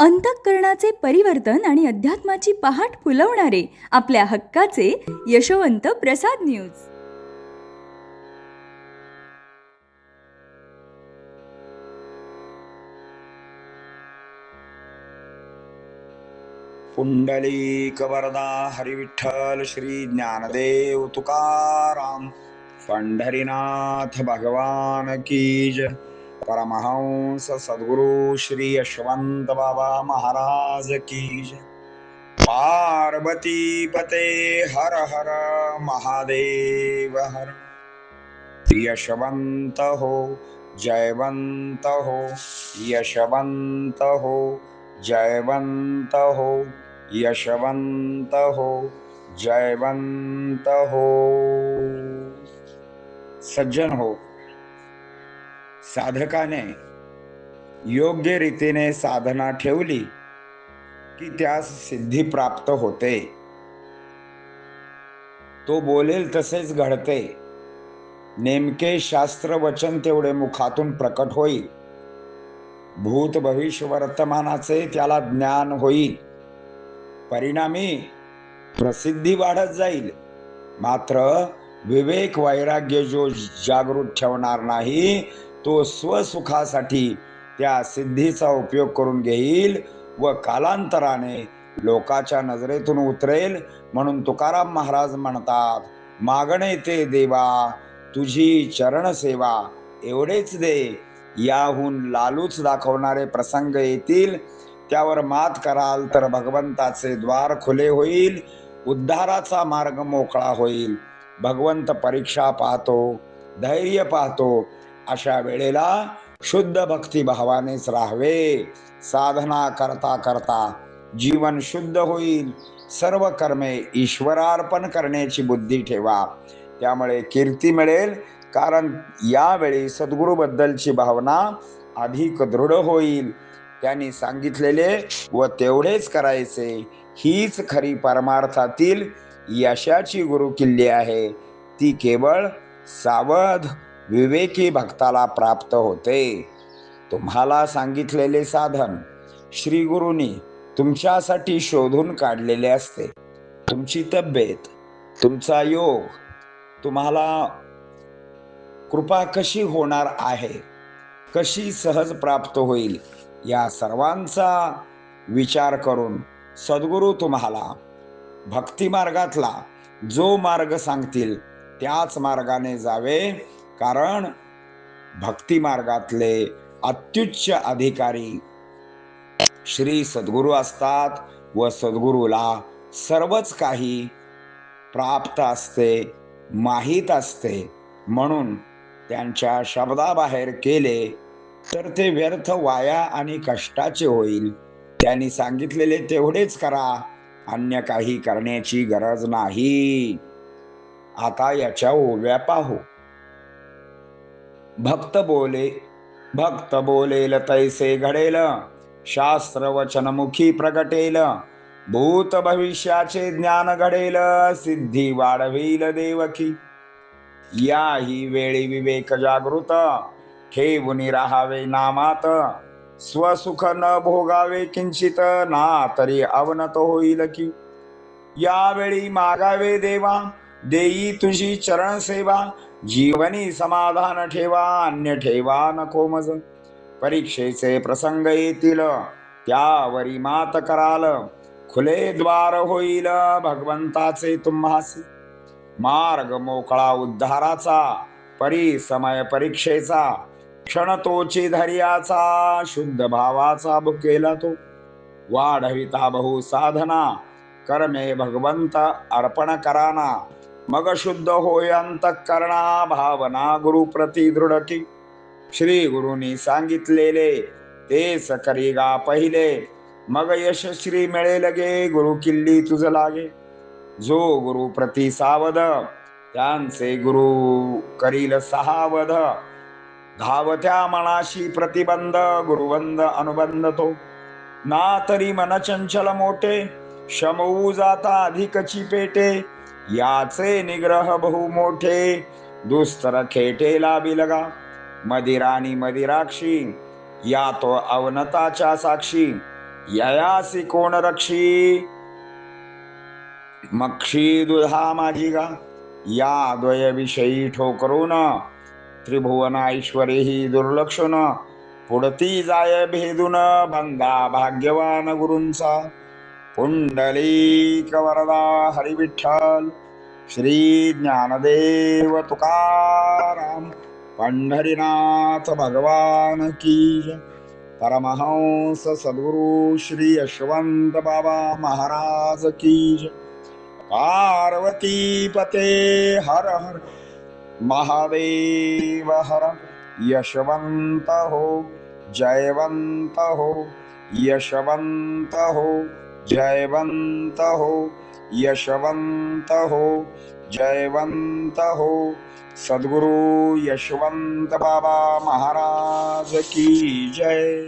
अंतःकरणाचे परिवर्तन आणि अध्यात्माची पहाट फुलवणारे आपल्या हक्काचे यशवंत प्रसाद न्यूज. पुंडलिक वरदा हरिविठ्ठल श्री ज्ञानदेव तुकाराम पंढरीनाथ भगवान की जय. परमहंस सद्गुरु श्री यशवंत बाबा महाराज की जय. पार्वती पते हर हर महादेव हर. यशवंत हो जयवंत हो, यशवंत हो जयवंत हो, यशवंत हो जयवंत हो. सज्जन हो, साधकाने योग्य रीतीने साधना ठेवली की त्यास सिद्धी प्राप्त होते. तो बोलेल तसेच घडते. नेमके शास्त्र वचन तेवढे मुखातून प्रकट होईल. भूत भविष्य वर्तमानाचे त्याला ज्ञान होईल. परिणामी प्रसिद्धी वाढत जाईल. मात्र विवेक वैराग्य जो जागृत ठेवणार नाही तो स्वसुखासाठी त्या सिद्धीचा उपयोग करून घेईल व कालांतराने लोकाच्या नजरेतून उतरेल. म्हणून तुकाराम महाराज म्हणतात, मागणे ते देवा तुझी चरण सेवा एवढेच दे. याहून लालूच दाखवणारे प्रसंग येतील, त्यावर मात कराल तर भगवंताचे द्वार खुले होईल, उद्धाराचा मार्ग मोकळा होईल. भगवंत परीक्षा पाहतो, धैर्य पाहतो. अशा वेळेला शुद्ध भक्तिभावानेच राहावे. साधना करता करता जीवन शुद्ध होईल. सर्व कर्मे ईश्वरार्पण करण्याची बुद्धी ठेवा. त्यामुळे कीर्ती मिळेल. कारण यावेळी सद्गुरूबद्दलची भावना अधिक दृढ होईल. त्यांनी सांगितलेले व तेवढेच करायचे, हीच खरी परमार्थातील यशाची गुरुकिल्ली आहे. ती केवळ सावध विवेकी भक्ताला प्राप्त होते. तुम्हाला सांगितलेले साधन श्री गुरुनी तुमच्यासाठी शोधून काढलेले असते. तुमची तब्येत, तुमचा योग, तुम्हाला कृपा कशी होणार आहे, कशी सहज प्राप्त होईल, या सर्वांचा विचार करून सद्गुरू तुम्हाला भक्ती मार्गातला जो मार्ग सांगतील त्याच मार्गाने जावे. कारण भक्ती मार्गातले अत्युच्च अधिकारी श्री सद्गुरू असतात व सद्गुरूला सर्वच काही प्राप्त असते, माहीत असते. म्हणून त्यांच्या शब्दाबाहेर केले तर ते व्यर्थ वाया आणि कष्टाचे होईल. त्यांनी सांगितलेले तेवढेच करा, अन्य काही करण्याची गरज नाही. आता याच्या ओव्या पाहू. भक्त बोलेल तैसे घडेल, शास्त्र वचनमुखी प्रगटेल. भूत भविष्याचे ज्ञान घडेल, सिद्धी वाढविल देवकी. याही वेळी विवेक जागृत, ठेवून राहावे नामात. स्वसुख न भोगावे किंचित, ना तरी अवनत होईल की. यावेळी मागावे देवा, देई तुझी चरण सेवा. जीवनी समाधान ठेवा, अन्य ठेवा नको मज. परीक्षेचे प्रसंग येतील, त्यावरी मात कराल. खुले द्वार होईल भगवंताचे तुम्हासी. मार्ग मोकळा उद्धाराचा, परी समय परीक्षेचा. क्षण तोची धैर्याचा, शुद्ध भावाचा भुकेला तो. वाढविता बहु साधना, कर्मे भगवंत अर्पण कराना. मग शुद्ध होय अंतःकरणा, भावना गुरु प्रति दृढ की. श्री गुरुनी सांगितलेले तेच करी गा पहिले, मग यशश्री मिळेल गे गुरु किल्ली तुझ लागे. जो गुरु प्रति सावध, त्यांचे गुरु करील सहावध. धावत्या मनाशी प्रतिबंध, गुरुबंध अनुबंध तो. ना तरी मन चंचल मोठे, शमवू जाता अधिकची पेटे. याचे निग्रह बहु मोठे, दुस्तर खेटेला बिलगा. मदिराणी मदिराक्षी, या तो अवनताच्या साक्षी. ययासी कोण रक्षी मक्षी दुधा माझी गा या द्वय विषयी ठोकरून त्रिभुवन ऐश्वरी ही दुर्लक्षण पुढती जाय भेदून बंदा भाग्यवान गुरूंचा पुंडलिक वरदा हरी विठ्ठल श्री ज्ञानदेव तुकाराम पंढरीनाथ भगवान की जय. परमहंस सद्गुरु श्री यशवंत बाबा महाराज की जय. पार्वती पते हर हर महादेव हर. यशवंत हो जयवंत हो यशवंत हो जयवंत हो यशवंत हो जयवंत हो. सद्गुरु यशवंत बाबा महाराज की जय.